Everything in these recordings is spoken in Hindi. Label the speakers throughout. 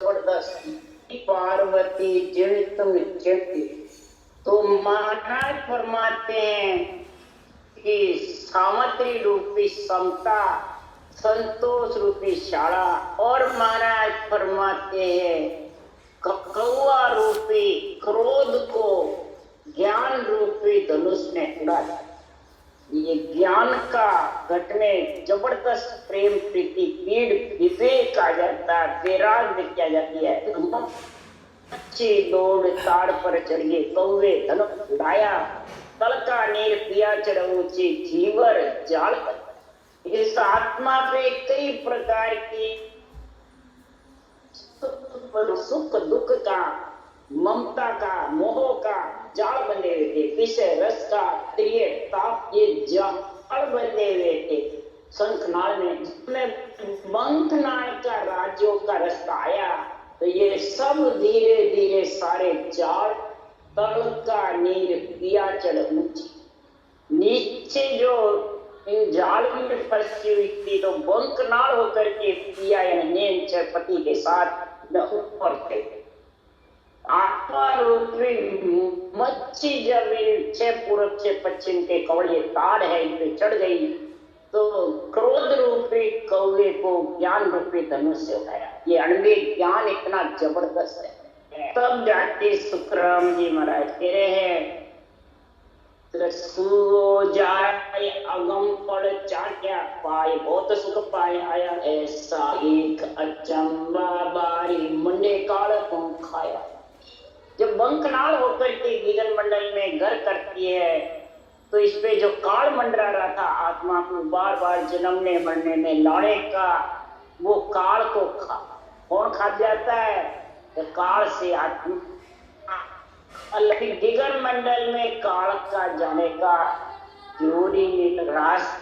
Speaker 1: जबरदस्त पार्वती चिड़ तुम चिड़ती। तो महाराज फरमाते हैं कि सामग्री रूपी समता, संतोष रूपी शाला, और महाराज फरमाते हैं कौआ रूपी क्रोध को ज्ञान रूपी धनुष ने उड़ा दिया। ये ज्ञान का घटने जबरदस्त प्रेम प्रीति पीड़ विवेक आ जाता, वैराग्य किया जाती है। अच्छी दौड़ ताड़ पर चढ़ गए कौवे धनुष उड़ाया, तल का नीर पिया चढ़ ऊंची जीवर जाल पर। इस आत्मा पे कई प्रकार की सुख दुख का, ममता का, मोह का जाल बंधे हुए थे। विषय रस का प्रिय ताप ये जाल बंधे हुए थे शंखनाल में। जिसमें मंथनाल का राज्यों का रास्ता आया तो ये सब धीरे धीरे सारे जाल तल का नीर पिया चढ़ ऊंची। नीचे जो इन जाल में फंसी हुई थी तो बंकनाल होकर के पिया यानी पति के साथ ऊपर थे। आत्मा रूपी मच्छी जब इन 6 पूरब 6 पश्चिम के कवड़िए तार है इन पे चढ़ गई तो क्रोध रूपी कौवे को ज्ञान रूपी धनुष से उठाया। ये अणवे ज्ञान इतना जबरदस्त है। तब जाके सुखराम जी महाराज कह रहे हैं सो जाए अगम पड़ चाट्या पाए बहुत सुख पाए आया, ऐसा एक अचंबा बारी मुंडे काल को खाया। जब बंकनाल होकर के गिगन मंडल में घर करती है तो इस पे जो काल मंडरा रहा था आत्मा को बार बार जन्मने मरने में लाने का, वो काल को कौन खा जाता है? तो काल से आत्मा गिगन मंडल में काल का जाने का जरूरी नहीं। रास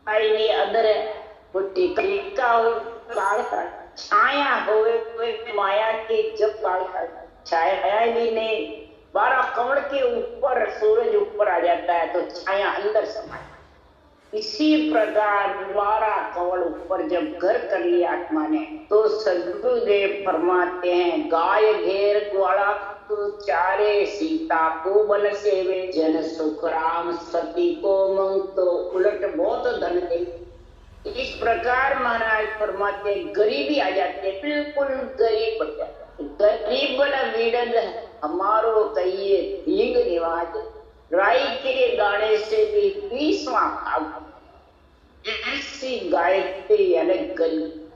Speaker 1: अदर टीका काल का छाया हुए माया की जब काल का छाया भी नहीं। 12 कमल के ऊपर सूरज ऊपर आ जाता है तो छाया अंदर समाया। इसी प्रकार 12 कमल ऊपर जब घर कर लिया आत्मा ने तो सदगुरुदेव फरमाते हैं गाय घेर ग्वाला को चारे, सीता को बल सेवे, जन सुख राम सती को मंग तो उलट बहुत धन दे। इस प्रकार महाराज फरमाते गरीबी आ जाती है, बिल्कुल गरीब पड़ जाता है। गरीब न वीडद हमारो कहिए भीग निवाज, राई के दाने से भी 20वां भाग। ऐसी गायत्री यानी गरीब,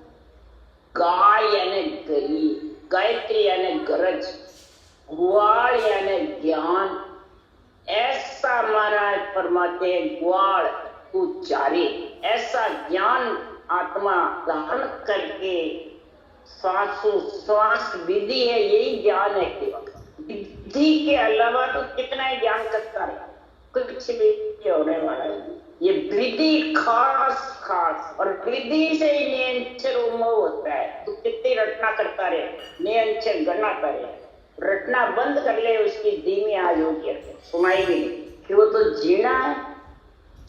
Speaker 1: गाय यानी गरीब, गायत्री यानी गरज, ग्वाल यानी ज्ञान। ऐसा महाराज फरमाते हैं ग्वाल उच्चारी, ऐसा ज्ञान आत्मा धारण करके श्वास विधि है, यही ज्ञान है। विधि के अलावा तो कितना ही ज्ञान करता है, कुछ भी होने वाला है। ये विधि खास और विधि से ही नियंत्रण उन्मोह होता है। तो कितनी रटना करता रहे, नियंत्रण गणना करे, रटना बंद कर ले उसकी धीमी आज होगी, सुनाई भी नहीं कि वो तो जीना है।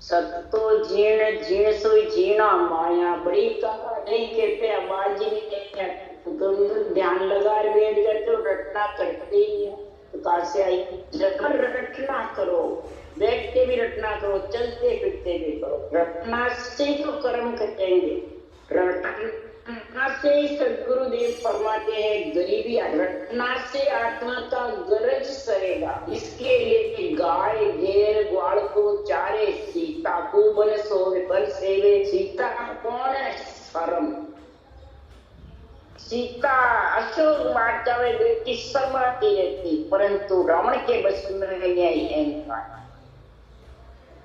Speaker 1: सत्तो जीण जीण सोई जीना माया बड़ी कहा नहीं कहते, आवाज ही नहीं कहते। तो ध्यान लगा बैठ गए तो रटना करते ही है। तो कहां से आई? रटना करो, बैठ के भी रटना करो, चलते फिरते भी करो। रटना से तो कर्म कटेंगे, रटना से सदगुरुदेव फरमाते हैं गरीबी, रटना से आत्मा का गरज सरेगा। इसके लिए गाय घेर ग्वाल को चारे, सीता को बन सोवे बन सेवे। सीता कौन है? शर्म। सीता अशोक वाटिका में बेटी समाती रहती, परंतु रावण के बस में नहीं अहंकार।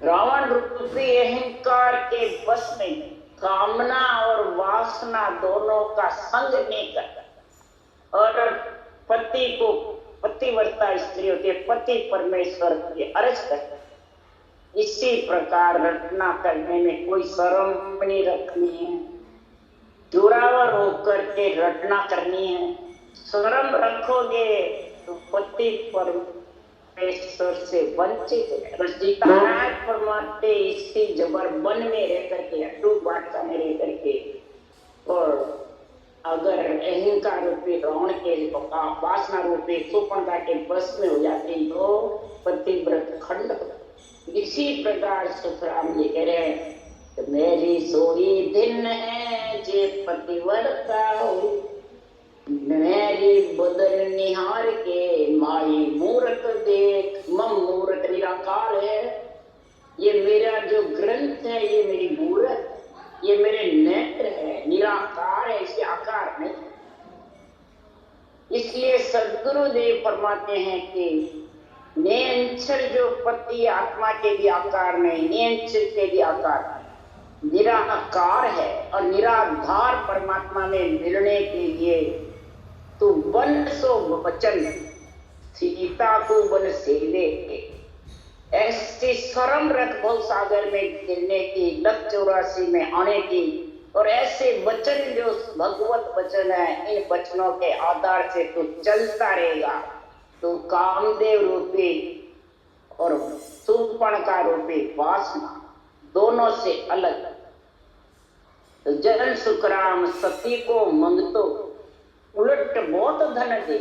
Speaker 1: रावण रूपी अहंकार के बस में कामना और वासना दोनों का संग नहीं करता। और पति को पतिव्रता स्त्री होती है, पति परमेश्वर की अर्ज करता है। इसी प्रकार रटना करने में कोई शर्म नहीं रखनी है, जोरावर होकर के रटना करनी है। शर्म रखोगे तो पति परमेश्वर से वंचित है। सीताराम फरमाते इसी जबर वन में रह करके, अटूट वाटिका में रह करके और अगर अहंकार रूपी रावण के वासना रूपी शूर्पणखा के बस में हो जाती तो पतिव्रत खंड। इसी प्रकार सुखराम जी कह रहे हैं कि मेरी सोई दिन है जे पतिव्रता हो, मेरी बदन निहार के माई मूर्त देख। मम मूर्त निराकार है, ये मेरा जो ग्रंथ है, ये मेरी मूर्त, ये मेरे नेत्र है, निराकार है, इसके आकार नहीं। इसलिए सदगुरुदेव फरमाते हैं कि निरंतर जो पति आत्मा के भी आकार नहीं, निरंतर के भी आकार नहीं, निराकार है। और निराधार परमात्मा में मिलने के लिए तो वन सो वचन सीता को वन सेवे, ऐसी शर्म रख भव सागर में गिरने की, लख 84 में आने की। और ऐसे वचन जो भगवत वचन है, इन वचनों के आधार से तू चलता रहेगा तो कामदेव रूपी और शूर्पणखा रूपी वासना दोनों से अलग। तो जन सुखराम सती को मंगतो उलट बहुत धन दे।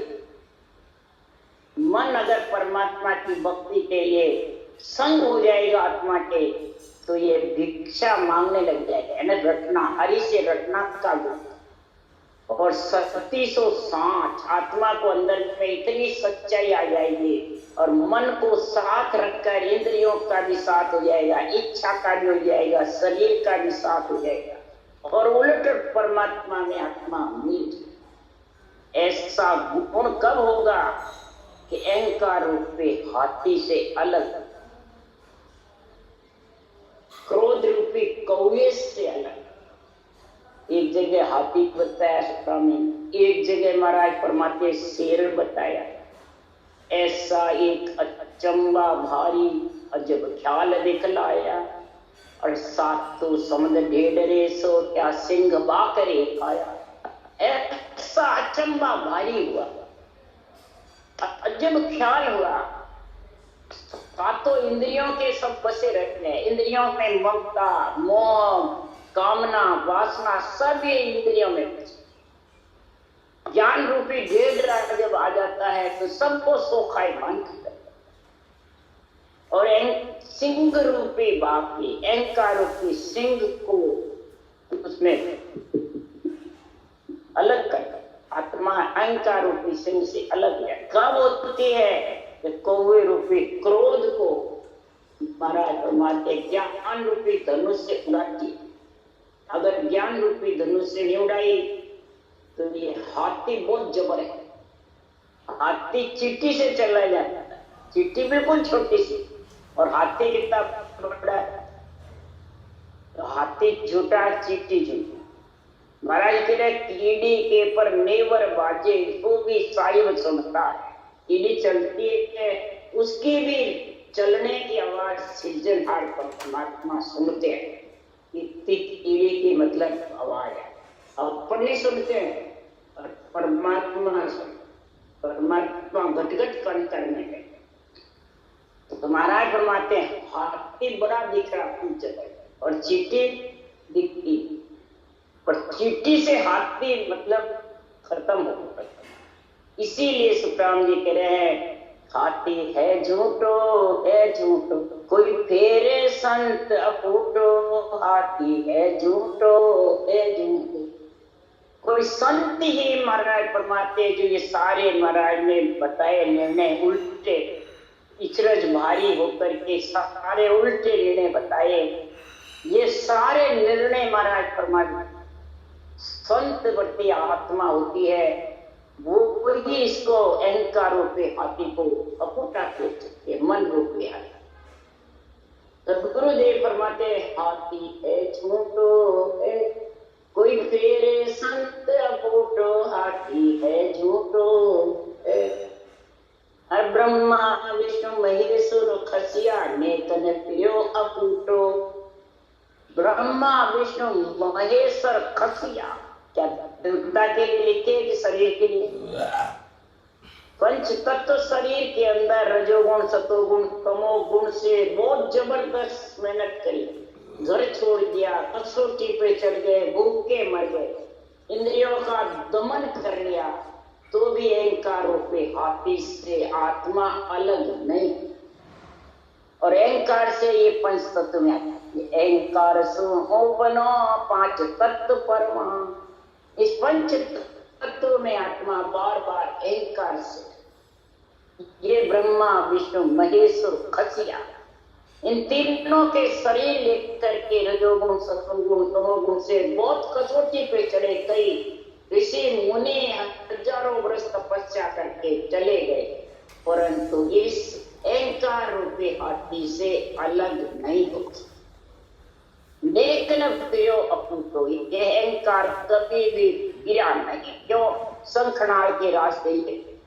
Speaker 1: मन अगर परमात्मा की भक्ति के लिए संग हो जाएगा आत्मा के, तो ये भिक्षा मांगने लग जाएगा। रटना, हरि से रटना का गुण। और सती सो सांच, आत्मा को अंदर में इतनी सच्चाई आ जाएगी और मन को साथ रखकर इंद्रियों का भी साथ हो जाएगा, इच्छा का भी हो जाएगा, शरीर का भी साथ हो जाएगा और उलट परमात्मा में आत्मा मीट। ऐसा गुण कब होगा कि अहंकार रूपी हाथी से अलग, क्रोध रूपी कौवे से अलग। एक जगह हाथी बताया स्वामी, एक जगह महाराज परमात्मा शेर बताया। ऐसा एक अचंबा भारी अजब ख्याल दिखलाया, और सातों समुद्र ढेडरे सो क्या सिंह बाकरे खाया। ऐसा अचंबा भारी हुआ, अजब ख्याल हुआ। सातों इंद्रियों के सब बसे रहते हैं, इंद्रियों में ममता, मोह, कामना, वासना सब ये इंद्रियों में बसे। ज्ञान रूपी ढेडरा जब आ जाता है तो सबको सोखाई मान करता है। और सिंह रूपी बाकी अहंकार रूपी सिंह को उसमें अलग करता। आत्मा अहंकार रूपी सिंह से अलग है। कब होती है? कौवे रूपी क्रोध को महाराज परमात्मा ज्ञान रूपी धनुष से उड़ाती। अगर ज्ञान रूपी धनुष से नहीं उड़ाई तो ये हाथी बहुत जबर है। हाथी चींटी से चला जाता है, चींटी बिल्कुल छोटी सी, और हाथी कितना बड़ा है। तो हाथी झूठा, चींटी झूठी। महाराज कह रहे कीड़ी के पर नेवर बाजे तो भी साहिब सुनता है। कीड़ी चलती है, उसकी भी चलने की आवाज सिरजनहार परमात्मा सुनते हैं। इतनी कीड़ी की मतलब आवाज है, अपन नहीं सुनते हैं और परमात्मा परमात्मा घट-घट करने लगे। तो महाराज फरमाते हैं हाथी बड़ा दिख रहा कुछ जगह और चींटी दिखती, पर चींटी से हाथी मतलब खत्म हो गया। इसीलिए सुखराम जी कह रहे हैं हाथी है झूठो, है झूठो, कोई फेरे संत अपूटो। हाथी है झूठो, है झूठो, कोई संत ही महाराज परमात्मा जो ये सारे महाराज ने बताए निर्णय उल्टे, इचरज भारी होकर के सारे उल्टे निर्णय बताए। ये सारे निर्णय महाराज परमात्मा संत वर्ती आत्मा होती है, वो ही इसको अहंकार रूपी हाथी को अपूटा कह सकते हैं, मन रूपी हाथी। सदगुरुदेव फरमाते हाथी है झूठो है, कोई फेरे संत अपूटो। हाथी है झूठो है, हर ब्रह्मा विष्णु महेश्वर खसिया नेतन प्रियो अपूटो। ब्रह्मा विष्णु महेश्वर खसिया क्या देवता के लिए लिखे कि शरीर के लिए? पंच तत्व शरीर के अंदर रजोगुण, सतोगुण, तमोगुण से बहुत जबरदस्त मेहनत करी, घर छोड़ दिया, कसौटी पे चढ़ गए, भूखे मर गए। इंद्रियों का दमन कर लिया, तो भी अहंकार रूपी हाथी से आत्मा अलग नहीं। और अहंकार से ये पंच तत्व में अहंकार बनो पांच तत्व परमा। इस पंच तत्व में आत्मा बार बार अहंकार से, ये ब्रह्मा विष्णु महेश्वर खसिया, इन तीनों के शरीर लेकर के रजोगुण सत्वगुण तमोगुण से बहुत कसौटी पे चढ़े। कई ऋषि मुनि हजारों वर्ष तपस्या करके चले गए, परंतु इस अहंकार रूपी हाथी से अलग नहीं होती। लेकिन अपूतो, ये अहंकार कभी भी गिरा नहीं। क्यों? शंखनाल के रास्ते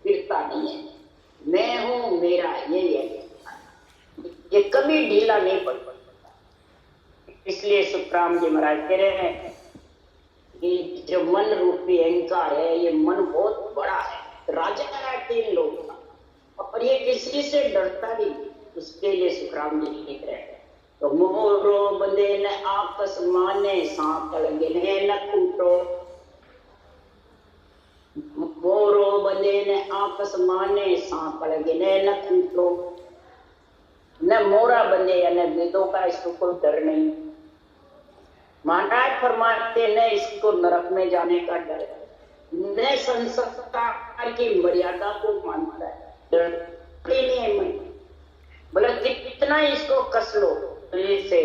Speaker 1: गिरता नहीं है। मैं हूं, मेरा यही है, ये कभी ढीला नहीं पड़ सकता। इसलिए सुखराम जी महाराज कह रहे हैं कि जो मन रूपी अहंकार है, ये मन बहुत बड़ा है। राजा है 3 लोग का, और ये किसी से डरता नहीं। उसके लिए सुखराम जी लिख रहे हैं, तो मोरो बंदे न आपस माने सांकल गिने न कूटो। मोरो बंदे ने आपस माने सांकल गिने न कूटो। न मोरा बंदे या न वेदों का इसको कोई डर नहीं। महाराज फरमाते न इसको नरक में जाने का डर, न संसार की मर्यादा को मानता है, डरते नहीं है मन। बोला कितना इसको कस लो, से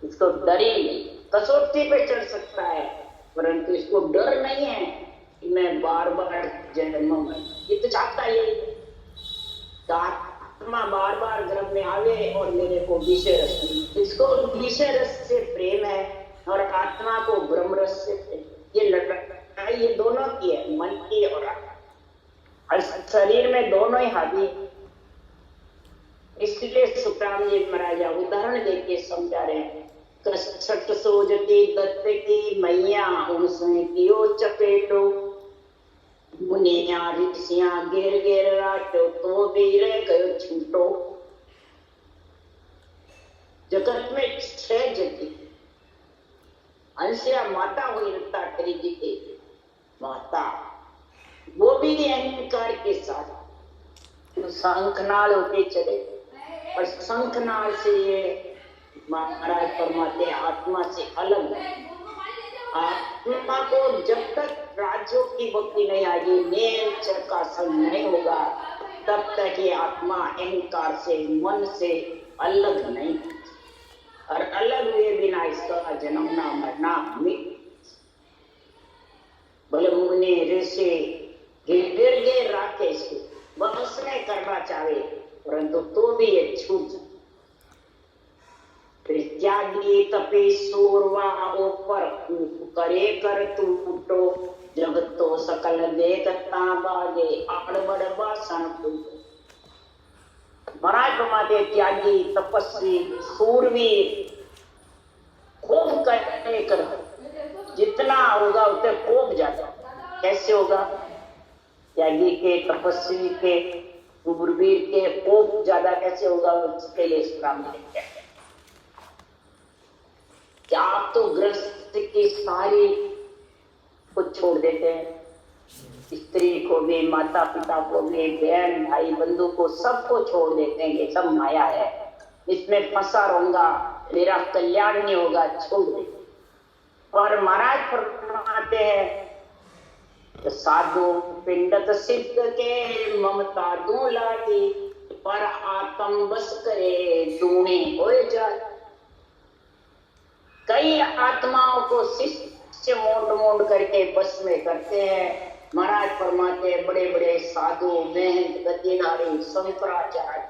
Speaker 1: इसको डर ही नहीं। कसौटी पे चढ़ सकता है, परंतु इसको डर नहीं है कि मैं बार बार जन्म में, ये तो चाहता है आत्मा बार बार गर्भ में आवे और मेरे को विषय रस, इसको विषय रस से प्रेम है और आत्मा को ब्रह्म रस से प्रेम। ये लड़ाई ये दोनों की है, मन की और आत्मा। शरीर में दोनों ही हावी। इसलिए सुखराम जी महाराज उदाहरण देके समझा रहे हैं। कसट सोजती दत्त की मैया उसमें कियो चपेटो, मुनिया ऋषियां गिर गिर राटो, तो भी रह गयो छूटो। जगत में 6 जति, अंशिया माता हुई रत्ताकरी जी की माता, वो भी अहंकार के साथ तो शंखनाल होते चले। और शंखनाल से ये महाराज फरमाते आत्मा से अलग है। आत्मा को जब तक राज्यों की भक्ति नहीं आएगी, नेम का संग नहीं होगा, तब तक ये आत्मा अहंकार से, मन से अलग नहीं। और अलग हुए बिना इसका जन्मना मरना मिट। बोले मुनि ऋषि गिर गिर राखे इसको, वह उसने करना चाहे, परंतु तो भी ये छूट। फिर त्यागी तपे सूरवा ऊपर करे कर टूटो, जगत तो सकल देखता बागे आड़बड़ बासन फूटो। महाराज फरमाते त्यागी तपस्वी सूरवीर खूब करने कर, जितना होगा उतने खूब जाता। कैसे होगा? त्यागी के, तपस्वी के, सूरवीर के खूब ज्यादा कैसे होगा? उसके लिए श्राम कहते हैं। क्या आप तो गृहस्थ की सारी कुछ छोड़ देते हैं, स्त्री को भी, माता पिता को भी, बहन भाई बंधु को, सबको छोड़ देते हैं। ये सब माया है, इसमें फंसा रहूंगा, मेरा कल्याण नहीं होगा, छोड़ दे। और महाराज फरमाते हैं साधु पिंडत सिद्ध के ममता दू लागी, पर आत्म बस करे दूने हो जाए। कई आत्माओं को शिष्य मोड़ मोड़ करके बस में करते हैं। महाराज फरमाते हैं बड़े बड़े साधु, महंत, गद्दीधारी, शंकराचार्य,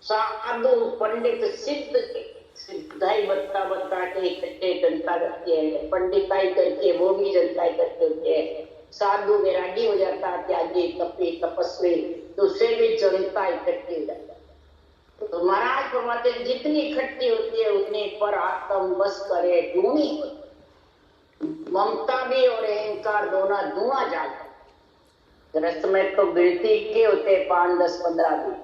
Speaker 1: साधु पंडित सिद्ध के सिद्धाई बत्ता बत्ता के इकट्ठे जनता करते हैं, पंडिताई करके वो भी जनता करते होते हैं। साधु वैरागी हो जाता, त्यागी तपी तपस्वी, तो उससे भी जनता इकट्ठी हो जाता। तो महाराज फरमाते जितनी इकट्ठी होती है उतनी पर आत्म बस करे दूनी होती। ममता भी और अहंकार दोनों धुआं जाता। रस में तो गिनती के होते 5, 10, 15 दिन,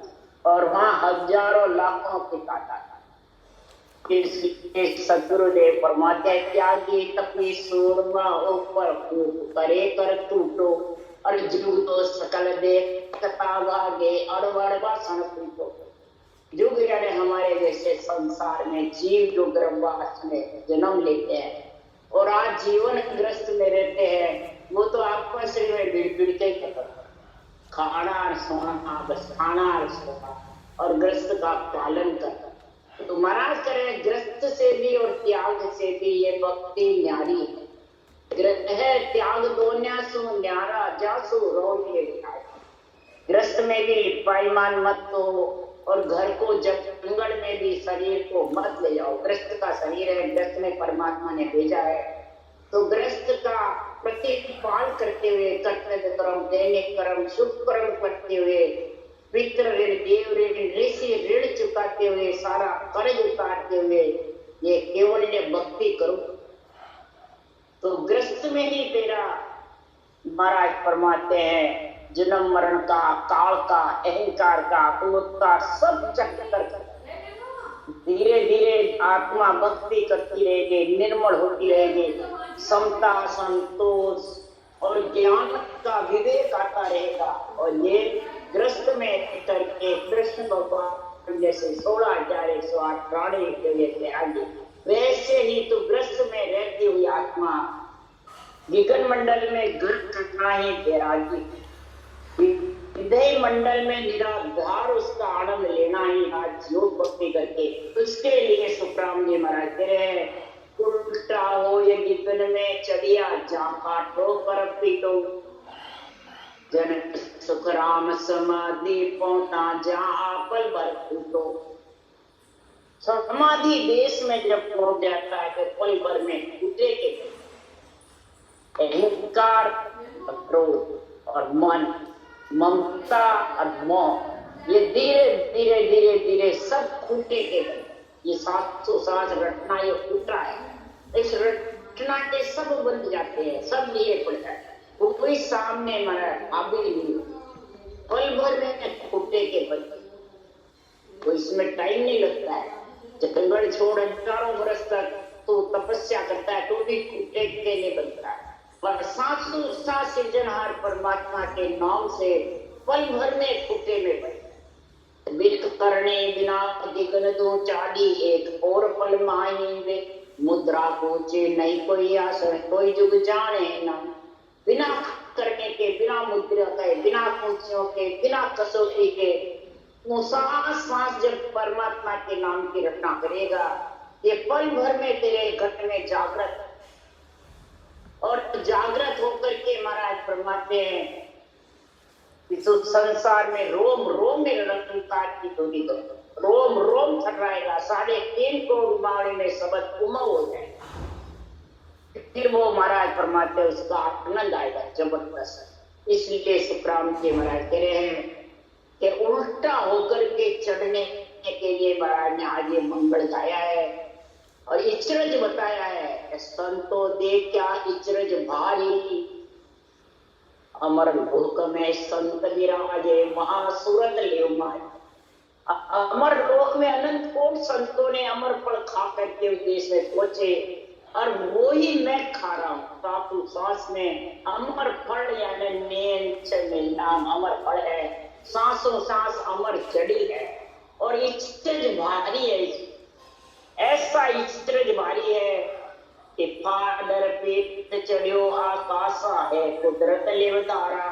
Speaker 1: और वहां हजारों लाखों की तादाद। इसलिए सदगुरुदेव फरमाते हैं, त्यागी तपी सूरमा ऊपर फूट करे कर टूटो, और जुग तो सकल देखता भागे अड़बड़ भाषण फूटो। जुग यानी हमारे जैसे संसार में जीव जो गर्भवास में जन्म लेते हैं और आज जीवन ग्रस्त में रहते हैं, वो तो आपस में भिड़ के खाना और सोना, बस खाना और सोना और ग्रस्त का पालन करना। तो महाराज करें ग्रस्त से भी और त्याग से भी ये भक्ति न्यारी है। ग्रह त्याग दोन्यासु न्यारा जासु रोगे। ग्रस्त में भी पाईमान मत हो और घर को जंगल में भी शरीर को मत ले जाओ। ग्रस्त का शरीर है, ग्रस्त में परमात्मा ने भेजा है, तो ग्रस्त का प्रतिपाल करते हुए कर्तव्य कर्म, दैनिक कर्म, शुभ कर्म करते हुए, पितृ ऋण, देव ऋण, ऋषि ऋण चुकाते हुए, सारा कर्ज उतारते हुए ये केवल भक्ति करो, तो ग्रस्त में ही तेरा महाराज फरमाते हैं जन्म मरण का, काल का, अहंकार का, क्रोध का सब चक्कर धीरे धीरे आत्मा भक्ति करती रहेगी, निर्मल होती रहेगी, समता, संतोष और ज्ञान का विवेक आता रहेगा। और ये ग्रस्त में करके कृष्ण भगवान जैसे 16,108 प्राणी के आगे, वैसे ही तो ग्रस्त में रहती हुई आत्मा विघन मंडल में घर करना ही बैरागी, हृदय मंडल में निराधार उसका आनंद लेना ही आज योग भक्ति करके। उसके लिए सुखराम जी महाराज कह रहे हैं, उल्टा हो ये विघन में चढ़िया जा काटो पर पीटो, जन सुखराम समाधि पहुंचा जा पल भर फूटो। समाधि देश में जब पहुंच जाता है तो पल भर में फूटे के अहंकार, क्रोध और मन, ममता और मोह, ये धीरे धीरे धीरे धीरे सब फूटे के ये 700 रटना ये फूटा है। इस रटना के सब बन जाते हैं, सब लिए पड़ जाते हैं, कोई सामने मरा अभी नहीं, पल भर में फूटे के बन, तो इसमें टाइम नहीं लगता है। जंगल छोड़ हजारों वर्ष तक तो तपस्या करता है तो भी फूटे के नहीं बनता है, पर सात सृजनहार परमात्मा के नाम से पल भर में फूटे में बने। बिल्क करने बिना दिगन दो चाड़ी, एक और पल माएंगे मुद्रा पूछे नहीं कोई आसन, कोई जुग जाने ना। बिना करने के, बिना मुद्रा के, बिना पूछियों के, बिना कसौटी के, वो सांस जब परमात्मा के नाम की रचना करेगा, ये पल भर में तेरे घट में जागृत, और जागृत होकर के महाराज फरमाते हैं इस संसार में रोम रोम में रंकार की धोनी करो, रोम रोम थर्राएगा, 3.5 करोड़ बाणी में शब्द उमंग हो जाएगा, फिर वो महाराज फरमाते हैं उसका आनंद आएगा जबरदस्त। इसलिए सुखराम जी महाराज कह रहे हैं कि उल्टा होकर के चढ़ने के लिए महाराज ने आज ये मंगल गाया है और इचरज बताया है। संतो दे क्या इचरज भारी, अमर भूख में संत विराजे, महासुरत ले माय। अमर लोक में अनंत कोट संतों ने अमर फल खा करके उस देश में पहुंचे, और वो ही मैं खा रहा हूँ। ताकू सांस में अमर फल यानी नेन नाम अमर फल है, सांसों सांस अमर चढ़ी है, और इचरज भारी है। ऐसा इचरज भारी है कि फाडर पेट चढ़ियो आकाशा है कुदरत लेवतारा।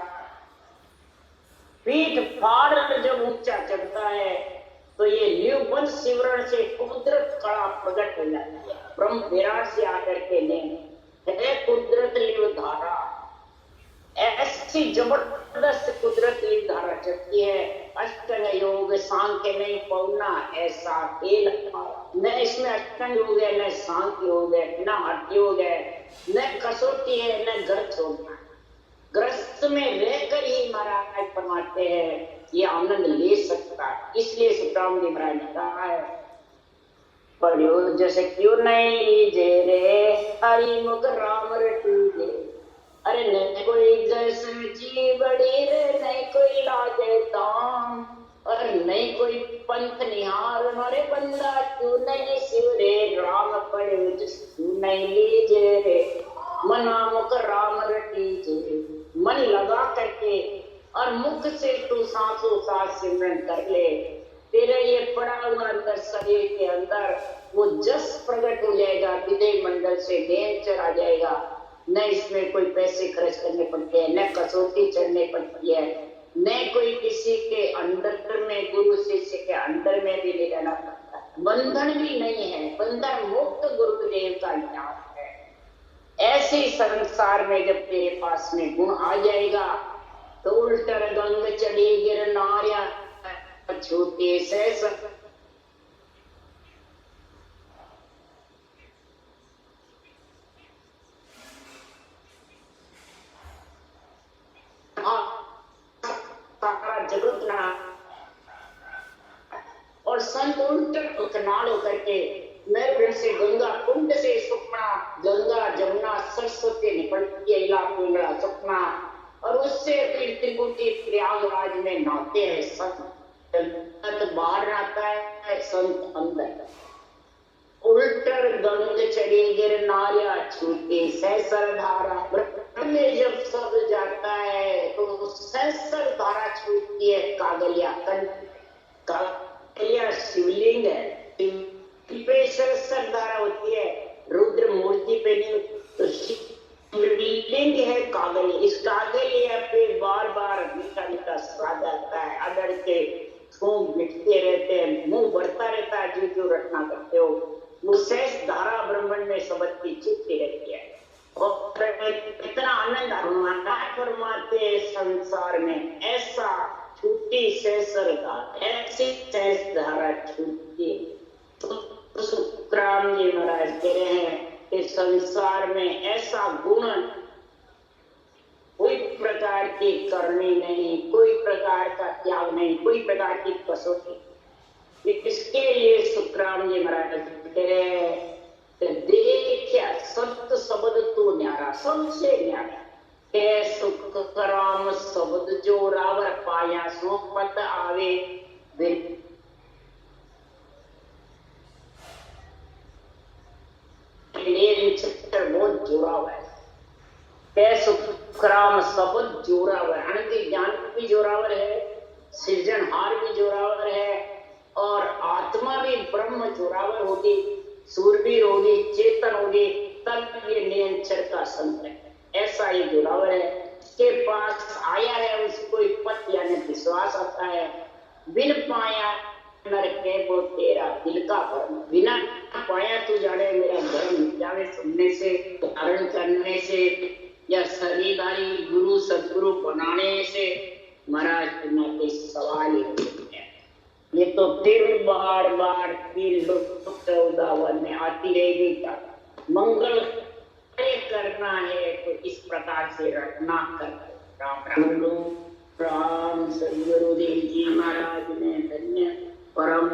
Speaker 1: पीठ फाड़ जब ऊंचा चढ़ता है तो ये न्यूबन सिवरण से कुदरत कड़ा प्रकट हो जाती है, ब्रह्म विराट से आकर के ने है कुदरत लेवधारा। ऐसी जबरदस्त कुदरत धारा चलती है। अष्टांग योग सांख्य नहीं पौना ऐसा खेल, न इसमें अष्टांग योग है, न सांख्य योग है, न हठ योग है, न कसौटी है, न घर छोड़ना। ग्रस्त में रहकर ही महाराज फरमाते हैं ये आनंद ले सकता है। इसलिए सुखराम जी महाराज ने कहा है, पढ़ियो जैसे क्यों नहीं लीजे रे, हरि मुख राम रटूजे। अरे नहीं कोई जैसे जी बड़ी रे, नहीं कोई लागे दाम, और नहीं कोई पंथ निहार, अरे बंदा तू नहीं शिवरे, राम पड़े तू नहीं लीजे रे, मना मुख राम रटीजे, मन लगा करके और मुख से तू सांसों सांस सिमरन कर ले, तेरे ये पड़ा हुआ अंदर शरीर के अंदर वो जस प्रकट हो जाएगा, विदय मंडल से नेम चढ़ा जाएगा, न इसमें कोई पैसे खर्च करने पड़ते हैं, न कसौटी चढ़ने पड़ती है, न कोई किसी के अंडर में, गुरु शिष्य के अंडर में भी नहीं रहना पड़ता, बंधन भी नहीं है, बंधन मुक्त गुरुदेव का ज्ञान है। ऐसे संसार में जब तेरे पास में गुण आ जाएगा तो उल्टर गंग चढ़ी गिर नार्या छूटे से जगत ना और संत उल्ट नाड़ होकर के मेरे से गंगा कुंड से सुखना, गंगा जमुना सरस्वती निपटती है सुखना, और उससे फिर त्रिकुटी प्रयागराज में नहाते हैं संत, बाहर नहाता है संत अंदर। उल्टर गंग चढ़ी गिर नार्या छूटे सहस्र धारा में जब सब जाता है तो सहस्र धारा छूटती है, कागलिया कागलिया शिवलिंग है, सहस्र धारा होती है, रुद्र मूर्ति पे नहीं तो शिवलिंग है कागलिया, इस कागलिया पे बार बार मीठा मीठा स्वाद आता है, अदर के फूंक मिटते रहते हैं, मुंह बढ़ता रहता है, जो रटना करते हो वो शेष धारा ब्रह्मांड में सबकी छिपती रहती है, और इतना आनंद फरमाते संसार में ऐसा छूटी शेषर धारा, ऐसी शेष धारा छूटती। तो सुखराम जी महाराज कह रहे हैं कि संसार में ऐसा गुण कोई प्रकार की करनी नहीं, कोई प्रकार का त्याग नहीं, कोई प्रकार की कसौटी, इसके लिए सुखराम जी महाराज कह रहे हैं देखिया सत्य शब्द तो न्यारा, सबसे न्यारा के सुखराम शब्द जो रावर पाया सो पत आवे बहुत जोड़ा हुआ है, के सुखराम शब्द जोरावर, अनंत ज्ञान भी जोरावर है, सृजनहार भी जोरावर है, और आत्मा भी ब्रह्म जोरावर होगी, सूरवीर होगी, चेतन होगी, तब ये नियंत्रण का संत है, ऐसा ही जोरावर है। इसके पास आया है उसको पत यानी विश्वास आता है, बिन पाया नर के वो तेरा दिल का भरम, बिना पाया तू जाने मेरा धर्म जाने, सुनने से धारण करने से या शरीरधारी गुरु सदगुरु बनाने से महाराज तुम्हारे सवाल ही होते हैं। ये तो फिर बार बार उदाहरण में आती रहेगी, क्या मंगल करना है तो इस प्रकार से रटना कर। राम राम सदगुरुदेव जी महाराज ने धन्य परम